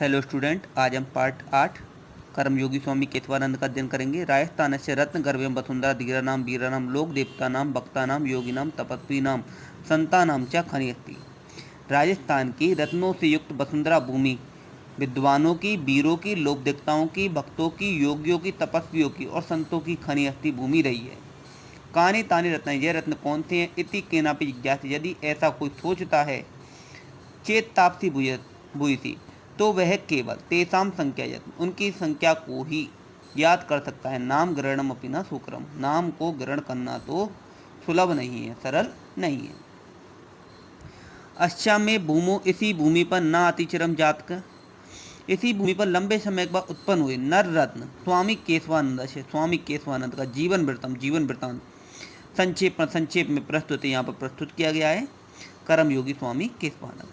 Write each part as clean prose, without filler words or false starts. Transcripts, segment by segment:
Hello student, आज हम part 8 कर्मयोगी स्वामी केशवानंद का अध्ययन करेंगे। राजस्थान से रत्न गर्भम वसुंधरा धीरा नाम वीरा नाम लोक देवता नाम भक्ता नाम योगी नाम तपस्वी नाम संता नाम च खनि अस्ति। राजस्थान की रत्नों से युक्त वसुंधरा भूमि विद्वानों की, वीरों की, लोक देवताओं की, भक्तों की, योगियों की, तपस्वियों की और संतों की खनि अस्थि भूमि रही है। कानि तानि रत्न, यह रत्न कौन से हैं? इति केनापि जिज्ञासा, यदि ऐसा कोई सोचता है, चेत तापसी भूयसी, तो वह केवल तेसाम संख्या यत्न, उनकी संख्या को ही याद कर सकता है। नाम ग्रहणम अपि न सुक्रम, नाम को ग्रहण करना तो सुलभ नहीं है, सरल नहीं है। अच्छा में भूमो, इसी भूमि पर न अतिचिरम जातक, इसी भूमि पर लंबे समय के बाद उत्पन्न हुए नर रत्न स्वामी केशवानंद से, स्वामी केशवानंद का जीवन वृत्तांत संक्षेप में प्रस्तुत यहाँ पर प्रस्तुत किया गया है। कर्मयोगी स्वामी केशवानंद।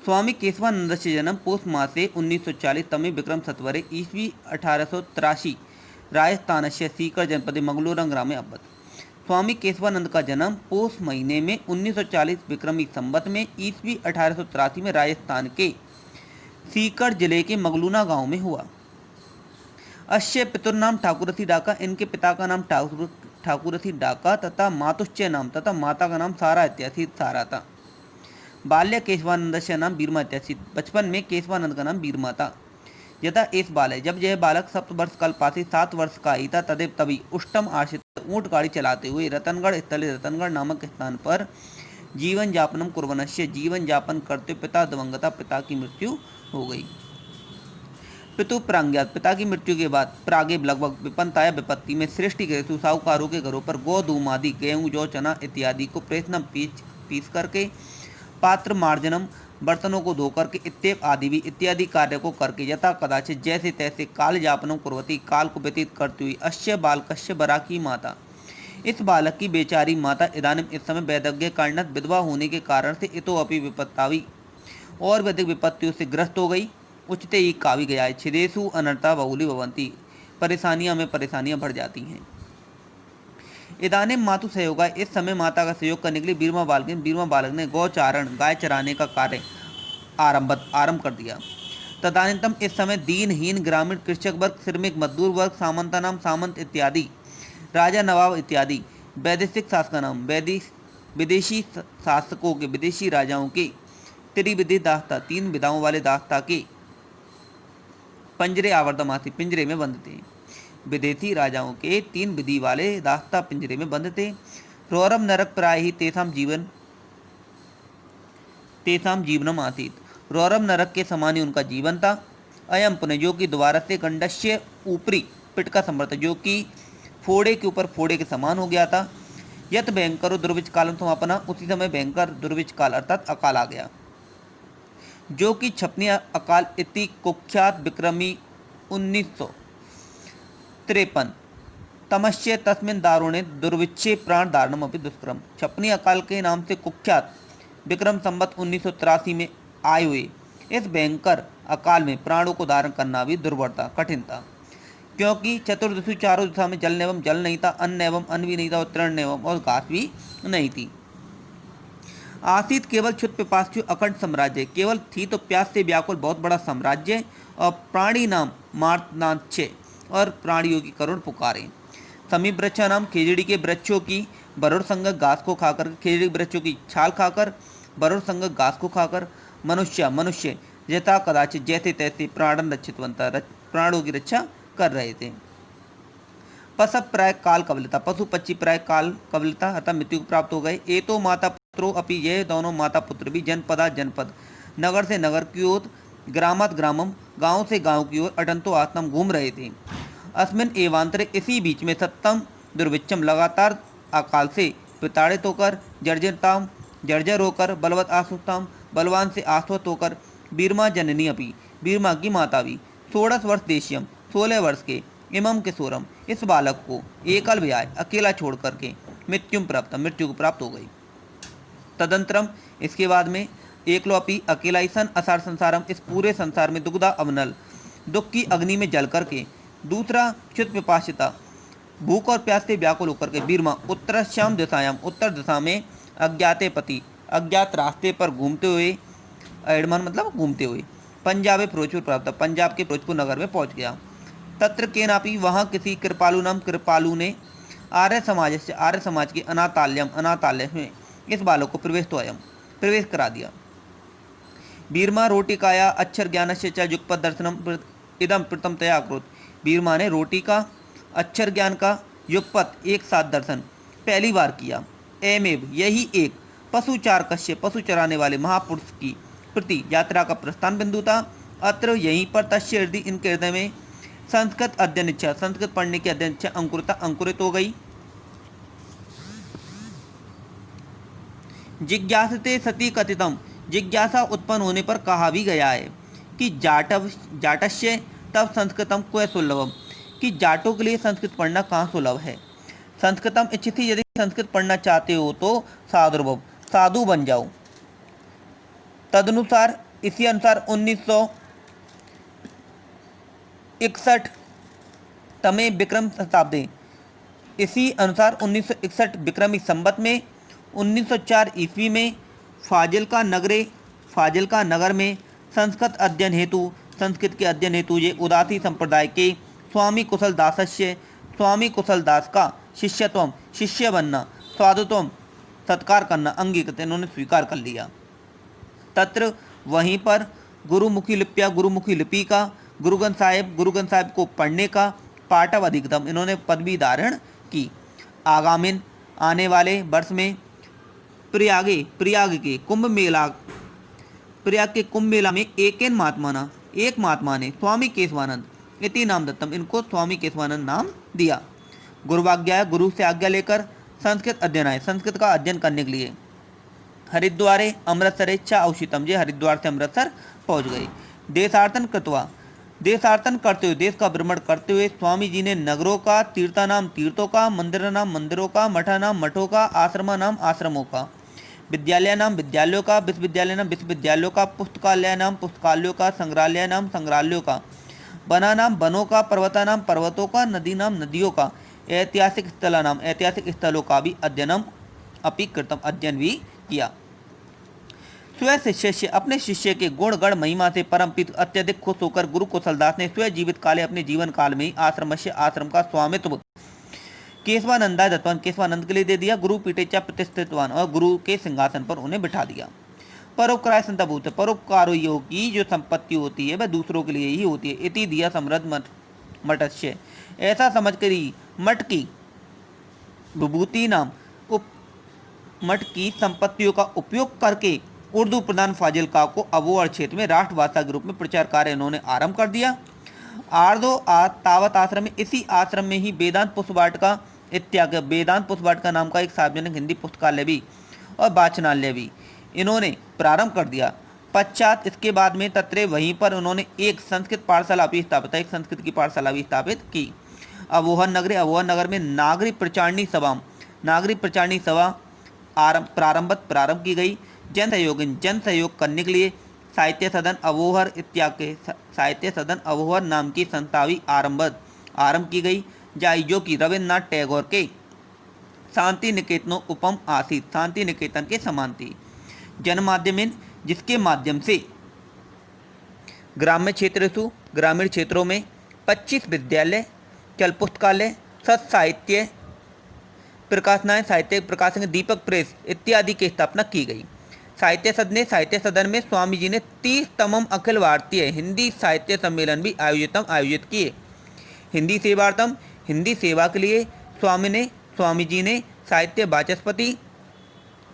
स्वामी केशवानंद से जन्म पौष मासे 1940 तमे विक्रम सत्वरे ईस्वी 1883 राजस्थान से सीकर जनपद मंगलोरम ग्रामे अवत। स्वामी केशवानंद का जन्म पौष महीने में 1940 विक्रमी संवत में ईस्वी 1883 में राजस्थान के सीकर जिले के मगलूना गांव में हुआ। अश्य पितुर्नाम ठाकुरथी डाका, इनके पिता का नाम ठाकुरथी डाका तथा मातुश्चय नाम तथा माता का नाम सारा इत्यादि सारा था। बाल्य केशवानंद से नाम बीरमा इत्यादि, बचपन में केशवानंद का नाम बीरमा था। यथा इस बालय, जब यह बालक 7 वर्ष कल्पासी 7 वर्ष का ही था, तदेव तभी उष्टम आश्रित ऊँट गाड़ी चलाते हुए रतनगढ़ स्थले रतनगढ़ नामक स्थान पर जीवन यापनम कुर्वनस्य, जीवन यापन करते पिता दिवंगता, पिता की मृत्यु हो गई। पितु प्राज्ञात, पिता की मृत्यु के बाद प्रागे लगभग विपन्ताया विपत्ति में सृष्टि के साहूकारों के घरों पर गोधूम आदि गेहूं जौ चना इत्यादि को प्रेषणम पीस करके, पात्र मार्जनम बर्तनों को धोकर के, इत्येव आदि भी इत्यादि कार्य को करके, यथा कदाचित जैसे तैसे काल यापनम कुर्वती, काल को व्यतीत करती हुई अश्य बालकश्य बरा की माता, इस बालक की बेचारी माता इदानीम इस समय वैदव्य कारणत विधवा होने के कारण से इतो अपि विपत्तावी, और वैदिक विपत्तियों से ग्रस्त हो गई। उचते ही कावी गया है, छिदेशु अनर्था बहुली भवंती, परेशानियां में परेशानियां बढ़ जाती हैं। इदाने मातु सहयोगा, इस समय माता का सहयोग करने के लिए बीरमा बालक ने गौचारण गाय चराने का कार्य आरंभ कर दिया। तदानीतम इस समय दीनहीन ग्रामीण कृषक वर्ग, श्रमिक मजदूर वर्ग, सामंता नाम सामंत इत्यादि, राजा नवाब इत्यादि, वैदेशिक शासका नाम विदेशी शासकों के, विदेशी राजाओं के, त्रिविधि दास्ता 3 विधाओं वाले दास्ता के पंजरे आवर्तमासी, पिंजरे में बंद थे। विदेशी राजाओं के 3 विधि वाले दास्ता पिंजरे में बंद थे। रौरव नरक प्राय ही तेसाम जीवनम आसीत, रौरव नरक के समान ही उनका जीवन था। अयम पुनः, जो कि द्वारा से गंडस्य ऊपरी पिट का समर्थ, जो कि फोड़े के ऊपर फोड़े के समान हो गया था। यत भयंकर दुर्भिक्ष काल समापना, उसी समय भयंकर दुर्भिक्ष काल अर्थात अकाल आ गया, जो कि छपनी अकाल इति कुख्यात विक्रमी 1953 तमस्य तस्मिन दारुणे दुर्विच्छे प्राण धारणम अपि दुष्करम। छपनी अकाल के नाम से कुख्यात विक्रम संवत 1983 में आए हुए इस भयंकर अकाल में प्राणों को धारण करना भी दुर्भर था, कठिन था, क्योंकि चतुर्दशी चारों दिशा में जल एवं जल नहीं था, अन्न एवं अन्न भी नहीं था, और तृण एवं और घास भी नहीं थी। आसित केवल क्षुत पिपास्यु अखंड साम्राज्य, केवल थी तो प्यास से व्याकुल बहुत बड़ा साम्राज्य, और प्राणी नाम मार्तनाच्छे, और प्राणियों की करुण पुकारे। समीप वृक्षा नाम खेजड़ी के वृक्षों की बरुड़ संगत घास को खाकर, खेजड़ी वृक्षों की छाल खाकर, बरुड़ संगत घास को खाकर, मनुष्य यथा कदाचित जैसे तैसे प्राणन रक्षितवंता, प्राणों की रक्षा कर रहे थे। पशु प्राय काल कबलता, पशु पक्षी प्राय काल कबलता अर्थात मृत्यु को प्राप्त हो गए। ए तो माता पुत्रो अपि, ये दोनों माता पुत्र भी, जनपदा जनपद, नगर से नगर की ओर, ग्रामात ग्रामम, गांव से गांव की ओर, अटंतो आत्म घूम रहे थे। अस्मिन एवांतरे, इसी बीच में सत्तम दुर्भिक्षम, लगातार अकाल से प्रताड़ित होकर, जर्जर होकर, बलवत आश्वताम, बलवान से आश्वत होकर, बीरमा जननी अपि, बीरमा की माता भी, 16 वर्ष देशियम, 16 वर्ष के, इमम किशोरम, इस बालक को एकल व्याय अकेला छोड़ करके, मृत्यु को प्राप्त हो गई। तदंतरम, इसके बाद में, एकलोपी अकेला ही सन असार संसारम, इस पूरे संसार में दुग्धा अवनल, दुख की अग्नि में जल करके। दूसरा क्षुत पिपासिता, भूख और प्यास से व्याकुल होकर के, बीरमा उत्तरश्याम दिशायाम, उत्तर दिशा में, अज्ञाते पति, अज्ञात रास्ते पर घूमते हुए, एडमन मतलब घूमते हुए, पंजाबे फिरोजपुर प्राप्त, पंजाब के फिरोजपुर नगर में पहुंच गया। तत्र केनापि, वहाँ किसी कृपालु नाम कृपालु ने आर्य समाज के अनाथालय में इस बालक को प्रवेश करा दिया। बीरमा रोटिकाया अक्षर ज्ञानस्य च युगपद दर्शनम इदम प्रथमतया अकरोत्। बीरमा ने रोटी का अक्षर ज्ञान का युगपत एक साथ दर्शन पहली बार किया। एमेव, यही एक पशुचारकस्य, पशु चराने वाले महापुरुष की प्रति यात्रा का प्रस्थान बिंदु था। अत्र यहीं पर तस्य हृदय, इनके हृदय में संस्कृत अध्ययन इच्छा, संस्कृत पढ़ने की अध्ययन इच्छा अंकुरित हो गई। जिज्ञासते सती कथितम, जिज्ञासा उत्पन्न होने पर कहा भी गया है कि जाटस्य तब संस्कृतम क्व सुलभम, कि जाटों के लिए संस्कृत पढ़ना कहाँ सुलभ है। संस्कृतम इच्छिति, यदि संस्कृत पढ़ना चाहते हो तो साधुर्भव, साधु बन जाओ। तदनुसार, इसी अनुसार 1961 तमे विक्रम शताब्दी, इसी अनुसार 1961 विक्रमी संवत में 1904 ईस्वी में फाजिल्का नगर में संस्कृत के अध्ययन हेतु ये उदासी संप्रदाय के स्वामी कुशल दास का शिष्य बनना, स्वादुत्वम सत्कार करना अंगीकृत, इन्होंने स्वीकार कर लिया। तत्र वहीं पर गुरुमुखी लिपि का गुरुग्रंथ साहिब को पढ़ने का पाठव अधिकतम, इन्होंने पदवी धारण की। आगामिन, आने वाले वर्ष में प्रयाग के कुंभ मेला में एक महात्मा ने स्वामी केशवानंद इति नाम दत्तम, इनको स्वामी केशवानंद नाम दिया। गुरुवाज्ञा, गुरु से आज्ञा लेकर संस्कृत अध्ययन आए, संस्कृत का अध्ययन करने के लिए। हरिद्वारे अमृतसरे च औषितम, जे हरिद्वार से अमृतसर पहुंच गए। देशार्तन करते हुए, देश का भ्रमण करते हुए स्वामी जी ने नगरों का, तीर्थानाम तीर्थों का, मंदिरों का, मठों का, आश्रमों का, विद्यालयों का, विश्वविद्यालयों का, पुस्तकालयों का, संग्रहालयों का, वनों का, पर्वतों का, नदियों का, ऐतिहासिक स्थलों का भी अध्ययन भी किया। स्वयं शिष्य, अपने शिष्य के गुण गण महिमा से परमपित अत्यधिक खुश होकर गुरु कुशलदास ने स्वयं जीवित काले, अपने जीवन काल में ही आश्रम का स्वामित्व केशवानंदा दत्तवान, केशवानंद के लिए दे दिया। गुरु पीठेचा प्रतिष्ठितवान, और गुरु के सिंहासन पर उन्हें बिठा दिया। परोपकार संतभूत, परोपकारों की जो संपत्ति होती है वह दूसरों के लिए ही होती है। इति दिया समृद्ध मठस्य, ऐसा समझकर ही मठ की विभूति नाम मठ की संपत्तियों का उपयोग करके उर्दू प्रधान फाजिल्का को अबोहर क्षेत्र में राष्ट्रभाषा के रूप में प्रचार कार्य इन्होंने आरंभ कर दिया। तावत आश्रम में, इसी आश्रम में ही वेदांत पुष्पवाटिका नाम का एक सार्वजनिक हिंदी पुस्तकालय भी और वाचनालय भी इन्होंने प्रारंभ कर दिया। पश्चात इसके बाद में तत्रे वहीं पर उन्होंने एक संस्कृत की पाठशाला भी स्थापित की। अबोहर नगर में नागरिक प्रचारणी सभा प्रारंभ की गई। जन सहयोग करने के लिए साहित्य सदन अबोहर नाम की संस्था भी आरंभ की गई, जो कि रविन्द्रनाथ टैगोर के शांति निकेतन के समान थी। जनमाध्यमिन, जिसके माध्यम से ग्रामीण क्षेत्रों में 25 विद्यालय, चल पुस्तकालय, साहित्य प्रकाशनाएं, साहित्य प्रकाशन, दीपक प्रेस इत्यादि की स्थापना की गई। साहित्य सदन में स्वामी जी ने 30तम अखिल भारतीय हिंदी साहित्य सम्मेलन भी आयोजित किए। हिंदी सेवा के लिए स्वामी जी ने साहित्य वाचस्पति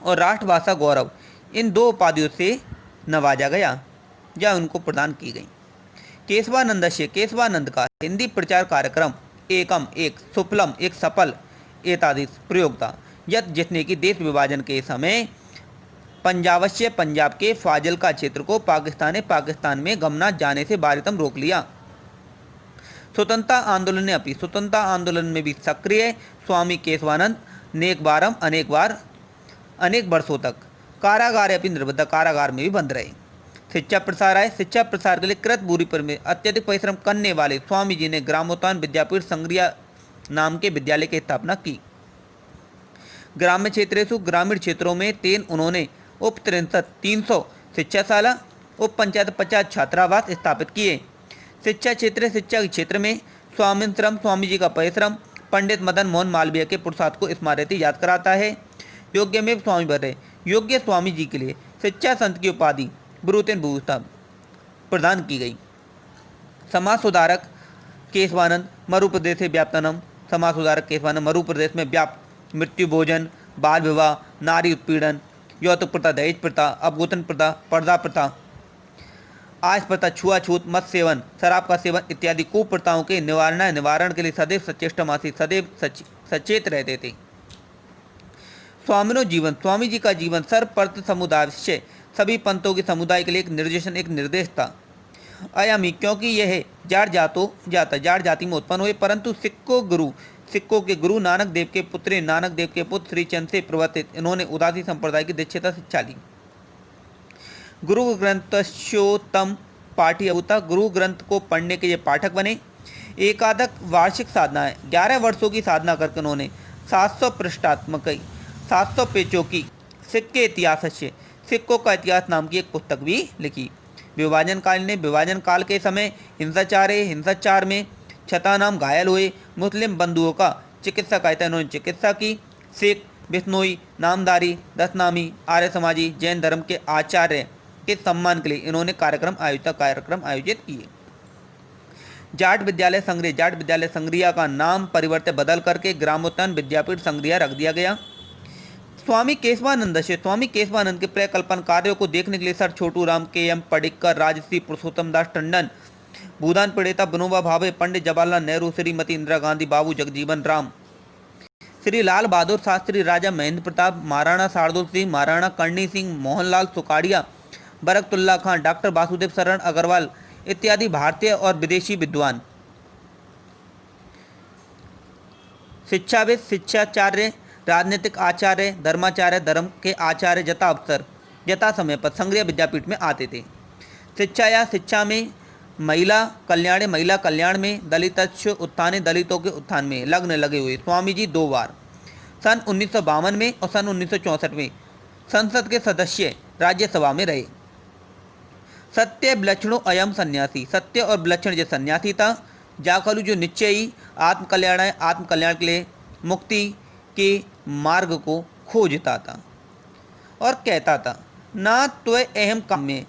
और राष्ट्रभाषा गौरव, इन 2 उपाधियों से नवाजा गया या उनको प्रदान की गई। केशवानंद का हिंदी प्रचार कार्यक्रम एकम, एक सुफलम, एक सफल एतादृश प्रयोग था, जिसने कि देश विभाजन के समय पंजाब के फाजिल्का क्षेत्र को पाकिस्तान में गमना जाने से बारितम रोक लिया। स्वतंत्रता आंदोलन में भी सक्रिय स्वामी केशवानंद ने अनेक वर्षों तक कारागार में भी बंद रहे। शिक्षा प्रसार के लिए कृत भूरि पर में अत्यधिक परिश्रम करने वाले स्वामी जी ने ग्रामोत्थान विद्यापीठ संग्रिया नाम के विद्यालय की स्थापना की। ग्रामीण क्षेत्रों में उन्होंने उप 300 शिक्षाशाला उप पंचायत 50 छात्रावास स्थापित किए। शिक्षा के क्षेत्र में स्वामीश्रम स्वामी जी का परिश्रम पंडित मदन मोहन मालवीय के पुरुषार्थ को स्मृति याद कराता है। योग्य में स्वामी भरे योग्य स्वामी जी के लिए शिक्षा संत की उपाधि ब्रूतेन भूषा प्रदान की गई। समाज सुधारक केशवानंद मरु प्रदेश से व्याप्तनम। समाज सुधारक केशवानंद मरु प्रदेश में व्याप्त मृत्यु भोजन, बाल विवाह, नारी उत्पीड़न, यौतुक प्रथा, दहेज प्रथा, अपगोतन प्रथा, पर्दा प्रथा, आज प्रथा, छुआछूत, मत सेवन, शराब का सेवन इत्यादि कुप्रथाओं के निवारण के लिए सदैव सचेष्टमासी सदैव सचेत रहते थे। स्वामिनो जीवन स्वामी जी का जीवन सर्वप्रत समुदाय से सभी पंथों के समुदाय के लिए एक निर्देश था। अयमी क्योंकि यह जाट जाति में उत्पन्न हुए, परंतु सिक्कों के गुरु नानक देव के पुत्र श्रीचंद से प्रवर्तित इन्होंने उदासी संप्रदाय की दीक्षिता शिक्षा ली। गुरु ग्रंथोत्तम पाठी अवता गुरु ग्रंथ को पढ़ने के ये पाठक बने। एकाधिक वार्षिक साधना है 11 वर्षों की साधना करके उन्होंने 700 पृष्ठात्मक 700 पेजों की सिक्कों का इतिहास नाम की एक पुस्तक भी लिखी। विभाजन काल के समय हिंसाचार में छतानाम घायल हुए मुस्लिम बंधुओं का चिकित्सा कहता इन्होंने चिकित्सा की। सिख, बिश्नोई, नामधारी, दशनामी, आर्य समाजी, जैन धर्म के आचार्य के सम्मान के लिए इन्होंने कार्यक्रम आयोजित किए। जाट विद्यालय संग्रिया का नाम परिवर्तित बदल करके ग्रामोत्थान विद्यापीठ संग्रिया रख दिया गया। स्वामी केशवानंद के प्रकल्पन कार्यों को देखने के लिए सर छोटू राम, के.एम. पडिक्कर, राजश्री पुरुषोत्तम दास टंडन, भूदान पीड़िता विनोबा भावे, पंडित जवाहरलाल नेहरू, श्रीमती इंदिरा गांधी, बाबू जगजीवन राम, श्री लाल बहादुर शास्त्री, राजा महेंद्र प्रताप, महाराणा शार्दुल सिंह, महाराणा कर्णी सिंह, मोहनलाल सुखाड़िया, बरकतुल्ला खां, डॉक्टर वासुदेव शरण अग्रवाल इत्यादि भारतीय और विदेशी विद्वान, शिक्षाविद, शिक्षाचार्य, राजनीतिक आचार्य, धर्माचार्य, धर्म के आचार्य यथा समय पर संग्रिया विद्यापीठ में आते थे। शिक्षा में महिला कल्याण में दलितस्य उत्थाने दलितों के उत्थान में लगे हुए स्वामी जी 2 बार सन 1952 में और सन 1964 में संसद के सदस्य राज्यसभा में रहे। सत्य विलक्षणो अयम सन्यासी सत्य और विलक्षण जो सन्यासी था। जाखलू जो निश्चयी आत्मकल्याण है, आत्मकल्याण के लिए मुक्ति के मार्ग को खोजता था और कहता था ना तो अहम काम्य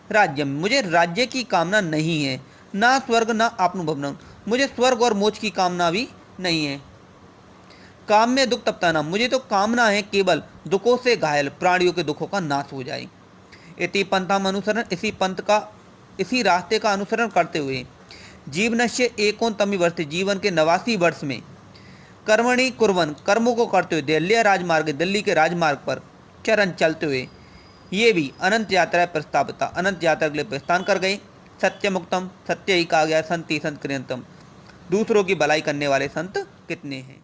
राज्यम मुझे राज्य की कामना नहीं है, ना स्वर्ग ना आत्मभवनम मुझे स्वर्ग और मोक्ष की कामना भी नहीं है। काम में दुख तपता ना मुझे तो कामना है केवल दुखों से घायल प्राणियों के दुखों का नाश हो जाए। इति पंथाम अनुसरण इसी रास्ते का अनुसरण करते हुए जीवनस्य एकोनतमी वर्ष जीवन के 89 वर्ष में कर्मणि कुर्वन कर्मों को करते हुए दिल्ली के राजमार्ग पर चरण चलते हुए ये भी अनंत यात्रा प्रस्ताविता अनंत यात्रा के लिए प्रस्थान कर गए। सत्यमुक्तम सत्य ही कहा गया संति संत क्रियंतम दूसरों की भलाई करने वाले संत कितने हैं।